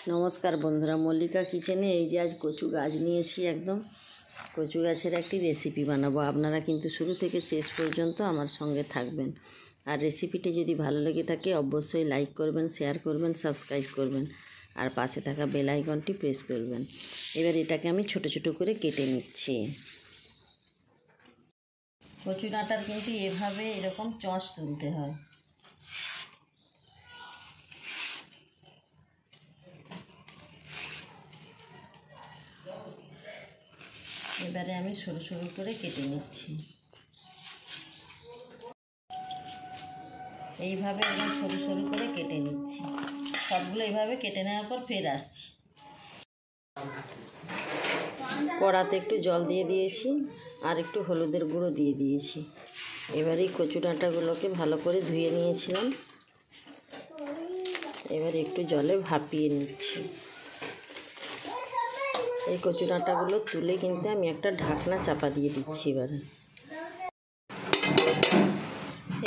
নমস্কার বন্ধুরা, মল্লিকা কিচেনে এই যে আজ কচু গাছ নিয়েছি। একদম কচু গাছের একটি রেসিপি বানাবো। আপনারা কিন্তু শুরু থেকে শেষ পর্যন্ত আমার সঙ্গে থাকবেন। আর রেসিপিটি যদি ভালো লেগে থাকে অবশ্যই লাইক করবেন, শেয়ার করবেন, সাবস্ক্রাইব করবেন আর পাশে থাকা বেল আইকনটি প্রেস করবেন। এবার এটাকে আমি ছোট ছোট করে কেটে নিচ্ছি। কচু ডাঁটার কিন্তু এভাবে এরকম চঁচ তুলতে হয়। এবারে আমি সরু সরু করে কেটে নিচ্ছি। এইভাবে আমি সরু সরু করে কেটে নিচ্ছি। সবগুলো এইভাবে কেটে নেওয়ার পর ফের আসছি। কড়াতে একটু জল দিয়ে দিয়েছি আর একটু হলুদের গুঁড়ো দিয়ে দিয়েছি। এবার এই কচু ডাঁটাগুলোকে ভালো করে ধুয়ে নিয়েছিলাম। এবার একটু জলে ভাপিয়ে নিচ্ছি। এই কচু ডাঁটাগুলো তুলে কিন্তু আমি একটা ঢাকনা চাপা দিয়ে দিচ্ছি।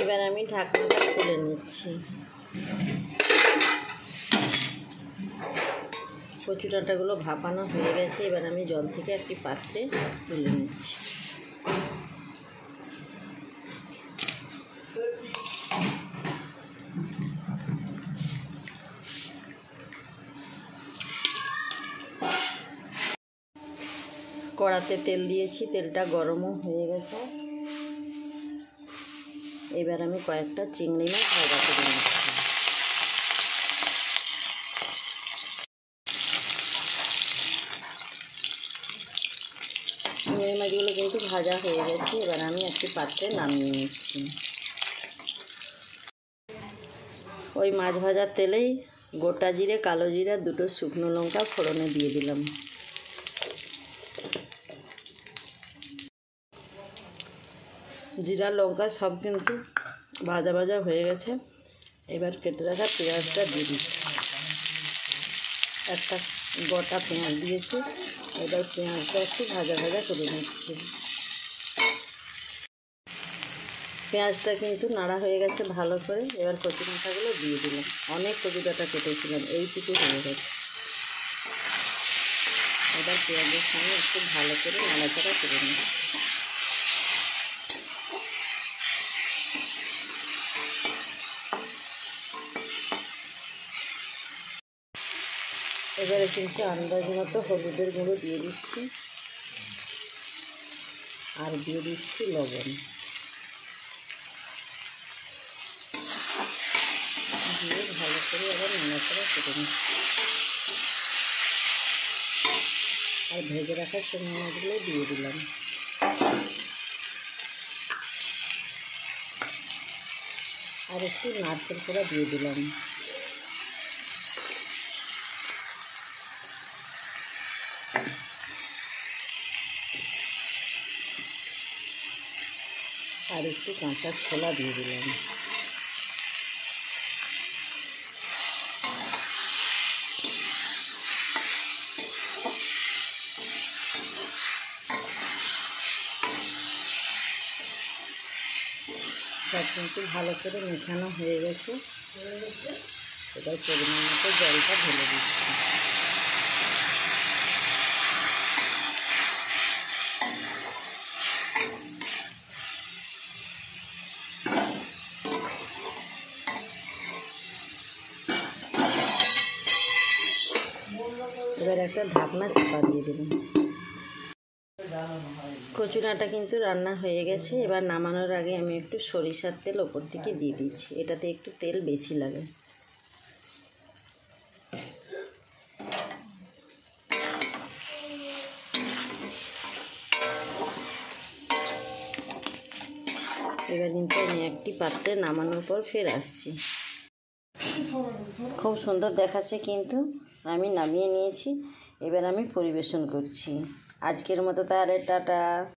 এবার আমি ঢাকনাটা খুলে নিচ্ছি। কচু ডাঁটাগুলো ভাপানো হয়ে গেছে। এবার আমি জল থেকে একটি পাত্রে তুলে নিচ্ছি। কড়াতে তেল দিয়েছি, তেলটা গরমও হয়ে গেছে। এবার আমি কয়েকটা চিংড়ি মাছ ভাজা করে নিচ্ছি। চিংড়ি মাছগুলো কিন্তু ভাজা হয়ে গেছে। এবার আমি একটি পাত্রে নামিয়ে নিচ্ছি। ওই মাছ ভাজার তেলেই গোটা জিরে, কালো জিরা, দুটো শুকনো লঙ্কা ফোড়নে দিয়ে দিলাম। জিরা লঙ্কা সব কিন্তু ভাজা ভাজা হয়ে গেছে। এবার কেটে রাখা পেঁয়াজটা দিয়ে দিচ্ছি। একটা গোটা পেঁয়াজ দিয়েছি। এবার পেঁয়াজটা একটু ভাজা ভাজা করে নিচ্ছি। পেঁয়াজটা কিন্তু নাড়া হয়ে গেছে ভালো করে। এবার কচু ডাঁটাগুলো দিয়ে দিলাম। অনেক কচু ডাঁটা কেটেছিলাম, এইটুকু হয়ে গেছে। এবার পেঁয়াজের সঙ্গে একটু ভালো করে নাড়াচাড়া করে নিচ্ছি। এবারে কিন্তু আন্দাজ মতো হলুদের গুঁড়ো দিয়ে দিচ্ছি আর দিয়ে দিচ্ছি লবণ। দিয়ে ভালো করে আবার নাড়াচাড়া করে নিচ্ছি। আর ভেজে রাখা চিংড়ি মাছগুলো দিয়ে দিলাম। আর একটু নারকেল কোড়া দিয়ে দিলাম। আর একটু কাঁচা ছোলা দিয়ে দিলাম। সব কিন্তু ভালো করে মেশানো হয়ে গেছে। এবার পরিমাণ মতো জলটা ঢেলে দিচ্ছি। এবার একটা ঢাকনা চাপা দিয়ে দেবেন। কচু ডাঁটা কিন্তু রান্না হয়ে গেছে। এবার নামানোর আগে আমি একটু সরিষার তেল ওপর থেকে দিয়ে দিচ্ছি। এটাতে একটু তেল বেশি লাগে। এবার কিন্তু আমি একটি পাত্রে নামানোর পর ফের আসছি। খুব সুন্দর দেখাচ্ছে কিন্তু আমি নামিয়ে নিয়েছি। এবার আমি পরিবেশন করছি। আজকের মতো তাহলে টাটা।